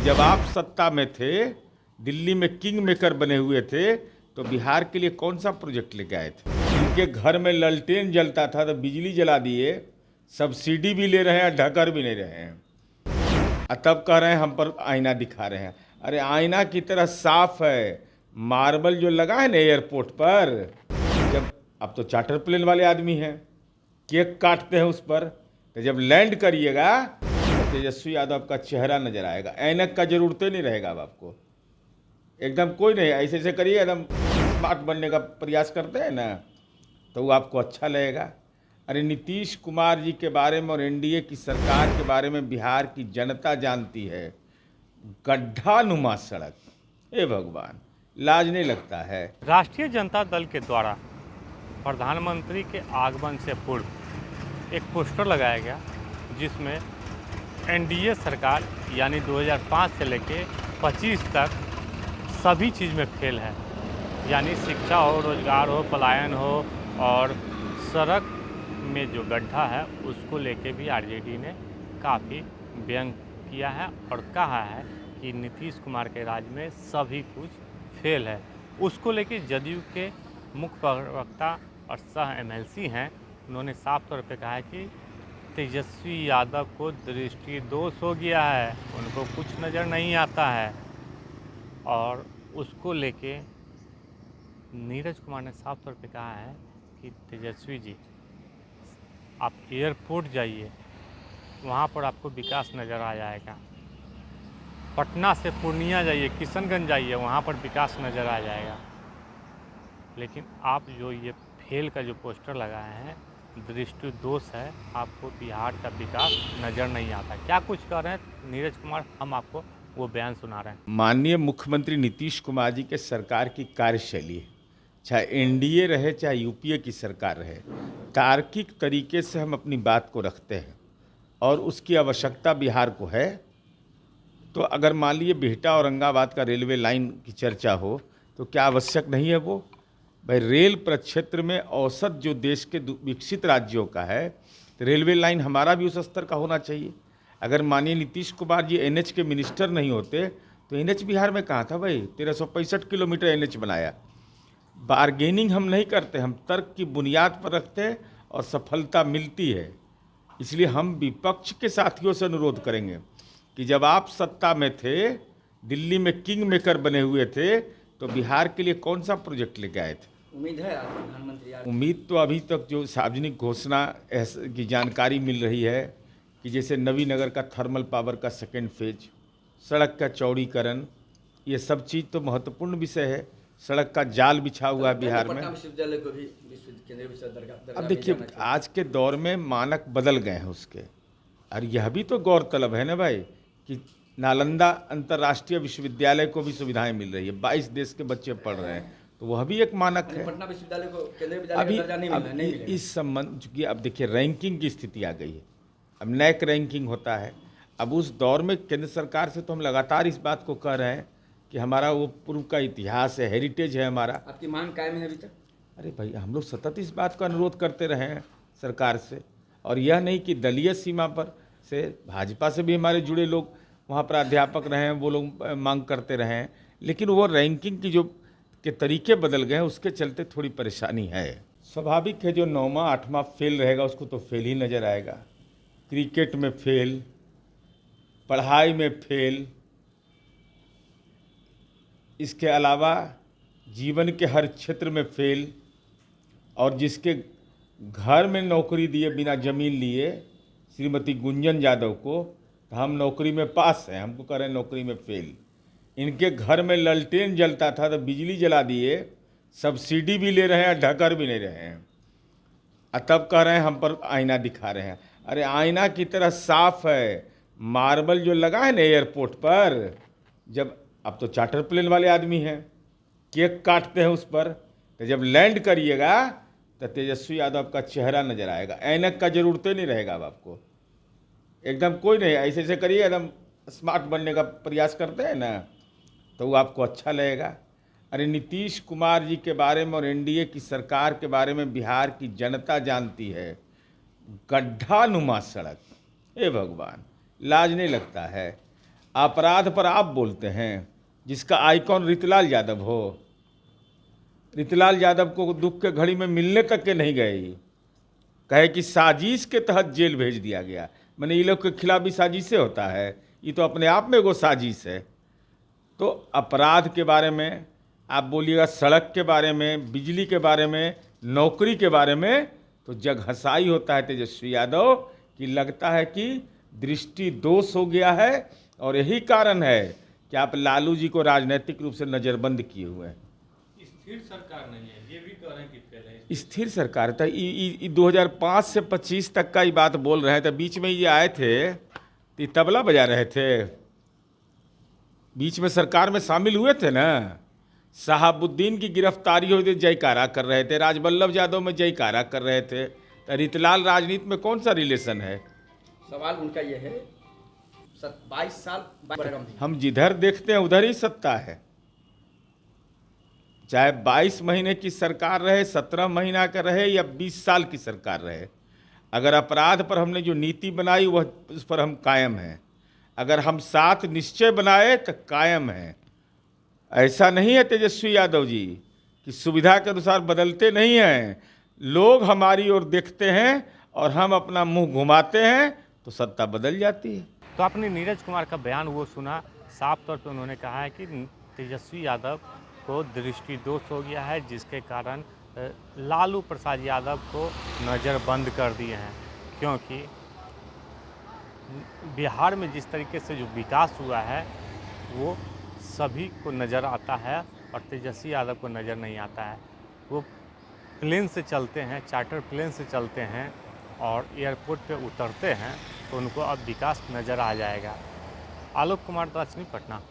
जब आप सत्ता में थे, दिल्ली में किंग मेकर बने हुए थे, तो बिहार के लिए कौन सा प्रोजेक्ट लेके आए थे? इनके घर में ललटेन जलता था तो बिजली जला दिए, सब्सिडी भी ले रहे हैं, ढकर भी नहीं रहे हैं, और तब कह रहे हैं हम पर आईना दिखा रहे हैं। अरे आईना की तरह साफ है। मार्बल जो लगा है ना एयरपोर्ट पर, जब आप तो चार्टर प्लेन वाले आदमी हैं, केक काटते हैं उस पर, तो जब लैंड करिएगा तो तेजस्वी यादव का चेहरा नजर आएगा। ऐनक का जरूरत ही नहीं रहेगा अब आपको। एकदम कोई नहीं, ऐसे ऐसे करिए, एकदम स्मार्ट बनने का प्रयास करते हैं ना, तो वो आपको अच्छा लगेगा। अरे नीतीश कुमार जी के बारे में और एनडीए की सरकार के बारे में बिहार की जनता जानती है। गड्ढा नुमा सड़क, हे भगवान, लाज नहीं लगता है। राष्ट्रीय जनता दल के द्वारा प्रधानमंत्री के आगमन से पूर्व एक पोस्टर लगाया गया जिसमें एनडीए सरकार यानी 2005 से लेके 25 तक सभी चीज़ में फेल है, यानी शिक्षा हो, रोजगार हो, पलायन हो, और सड़क में जो गड्ढा है उसको लेके भी आरजेडी ने काफ़ी व्यंग किया है और कहा है कि नीतीश कुमार के राज में सभी कुछ फेल है। उसको लेके जदयू के मुख्य प्रवक्ता और सह एमएलसी हैं, उन्होंने साफ तौर पे कहा है कि तेजस्वी यादव को दृष्टि दोष हो गया है, उनको कुछ नज़र नहीं आता है। और उसको लेके नीरज कुमार ने साफ तौर पे कहा है कि तेजस्वी जी आप एयरपोर्ट जाइए, वहाँ पर आपको विकास नज़र आ जाएगा। पटना से पूर्णिया जाइए, किशनगंज जाइए, वहाँ पर विकास नज़र आ जाएगा। लेकिन आप जो ये फेल का जो पोस्टर लगाए हैं, दृष्टि दोष है, आपको बिहार का विकास नज़र नहीं आता। क्या कुछ कह रहे हैं नीरज कुमार, हम आपको वो बयान सुना रहे हैं। माननीय मुख्यमंत्री नीतीश कुमार जी के सरकार की कार्यशैली है, चाहे एनडीए रहे चाहे यूपीए की सरकार रहे, तार्किक तरीके से हम अपनी बात को रखते हैं और उसकी आवश्यकता बिहार को है। तो अगर मान लीजिए बिहटा औरंगाबाद का रेलवे लाइन की चर्चा हो तो क्या आवश्यक नहीं है वो? भाई रेल प्रक्षेत्र में औसत जो देश के विकसित राज्यों का है, तो रेलवे लाइन हमारा भी उस स्तर का होना चाहिए। अगर माननीय नीतीश कुमार जी एनएच के मिनिस्टर नहीं होते तो एनएच बिहार में कहाँ था भाई? 1365 किलोमीटर एनएच बनाया। बार्गेनिंग हम नहीं करते, हम तर्क की बुनियाद पर रखते हैं और सफलता मिलती है। इसलिए हम विपक्ष के साथियों से अनुरोध करेंगे कि जब आप सत्ता में थे, दिल्ली में किंग मेकर बने हुए थे, तो बिहार के लिए कौन सा प्रोजेक्ट लेके आए थे? उम्मीद है आप प्रधानमंत्री उम्मीद तो अभी तक जो सार्वजनिक घोषणा की जानकारी मिल रही है कि जैसे नवीनगर का थर्मल पावर का सेकेंड फेज, सड़क का चौड़ीकरण, ये सब चीज़ तो महत्वपूर्ण विषय है। सड़क का जाल बिछा हुआ है बिहार में। पटना विश्वविद्यालय को भी केंद्रीय विश्वविद्यालय अब देखिए आज के दौर में मानक बदल गए हैं उसके, और यह भी तो गौरतलब है ना भाई कि नालंदा अंतर्राष्ट्रीय विश्वविद्यालय को भी सुविधाएं मिल रही है, 22 देश के बच्चे पढ़ रहे हैं, तो वह भी एक मानक है। पटना विश्वविद्यालय को केंद्रीय विद्यालय अभी का दर्जा नहीं मिला, नहीं मिलेगा। इस संबंध चूंकि अब देखिए रैंकिंग की स्थिति आ गई है, अब नैक रैंकिंग होता है। अब उस दौर में केंद्र सरकार से तो हम लगातार इस बात को कह रहे हैं कि हमारा वो पूर्व का इतिहास है, हेरिटेज है हमारा। आपकी मांग कायम है अभी तक? अरे भाई हम लोग सतत इस बात का अनुरोध करते रहे हैं सरकार से, और यह नहीं कि दलीय सीमा पर से, भाजपा से भी हमारे जुड़े लोग वहाँ पर अध्यापक रहे हैं, वो लोग मांग करते रहे हैं, लेकिन वो रैंकिंग की जो के तरीके बदल गए हैं उसके चलते थोड़ी परेशानी है। स्वाभाविक है, जो 9वां 8वां फेल रहेगा उसको तो फेल ही नज़र आएगा। क्रिकेट में फेल, पढ़ाई में फेल, इसके अलावा जीवन के हर क्षेत्र में फेल। और जिसके घर में नौकरी दिए बिना ज़मीन लिए श्रीमती गुंजन यादव को, तो हम नौकरी में पास हैं, हमको कह रहे हैं नौकरी में फेल। इनके घर में ललटेन जलता था तो बिजली जला दिए, सब्सिडी भी ले रहे हैं, ढकर भी नहीं रहे हैं, और तब कह रहे हैं हम पर आईना दिखा रहे हैं। अरे आईना की तरह साफ है। मार्बल जो लगा है ना एयरपोर्ट पर, जब आप तो चार्टर प्लेन वाले आदमी हैं, केक काटते हैं उस पर, तो जब लैंड करिएगा तो तेजस्वी यादव का चेहरा नजर आएगा। ऐनक का जरूरत ही नहीं रहेगा अब आपको। एकदम कोई नहीं, ऐसे ऐसे करिए, एकदम स्मार्ट बनने का प्रयास करते हैं ना, तो वो आपको अच्छा लगेगा। अरे नीतीश कुमार जी के बारे में और एनडीए की सरकार के बारे में बिहार की जनता जानती है। गड्ढा नुमा सड़क, हे भगवान, लाज नहीं लगता है। अपराध पर आप बोलते हैं, जिसका आइकॉन रितलाल यादव हो। रितलाल यादव को दुख के घड़ी में मिलने तक के नहीं गए, कहे कि साजिश के तहत जेल भेज दिया गया। मैंने ये लोग के खिलाफ भी साजिशें होता है, ये तो अपने आप में एगो साजिश है। तो अपराध के बारे में आप बोलिएगा, सड़क के बारे में, बिजली के बारे में, नौकरी के बारे में, तो जग हंसाई होता है तेजस्वी यादव कि लगता है कि दृष्टि दोष हो गया है, और यही कारण है कि आप लालू जी को राजनीतिक रूप से नज़रबंद किए हुए हैं। स्थिर सरकार नहीं है, ये भी कह रहे हैं कि फेल है। स्थिर सरकार था। 2005 से 25 तक का ही बात बोल रहे थे। बीच में ये आए थे तो ये तबला बजा रहे थे, बीच में सरकार में शामिल हुए थे ना। शहाबुद्दीन की गिरफ्तारी हुई थी, जयकारा कर रहे थे। राजवल्लभ यादव में जयकारा कर रहे थे। तो रितलाल राजनीति में कौन सा रिलेशन है? सवाल उनका ये है, 22 साल हम जिधर देखते हैं उधर ही सत्ता है। चाहे 22 महीने की सरकार रहे, 17 महीना का रहे, या 20 साल की सरकार रहे, अगर अपराध पर हमने जो नीति बनाई वह उस पर हम कायम हैं। अगर हम 7 निश्चय बनाए तो कायम हैं। ऐसा नहीं है तेजस्वी यादव जी कि सुविधा के अनुसार बदलते नहीं हैं। लोग हमारी ओर देखते हैं और हम अपना मुंह घुमाते हैं तो सत्ता बदल जाती है। तो आपने नीरज कुमार का बयान वो सुना, साफ तौर पे उन्होंने कहा है कि तेजस्वी यादव को दृष्टि दोष हो गया है, जिसके कारण लालू प्रसाद यादव को नज़रबंद कर दिए हैं। क्योंकि बिहार में जिस तरीके से जो विकास हुआ है वो सभी को नज़र आता है और तेजस्वी यादव को नज़र नहीं आता है। वो प्लेन से चलते हैं, चार्टर प्लेन से चलते हैं और एयरपोर्ट पे उतरते हैं तो उनको अब विकास नज़र आ जाएगा। आलोक कुमार दासनी, पटना।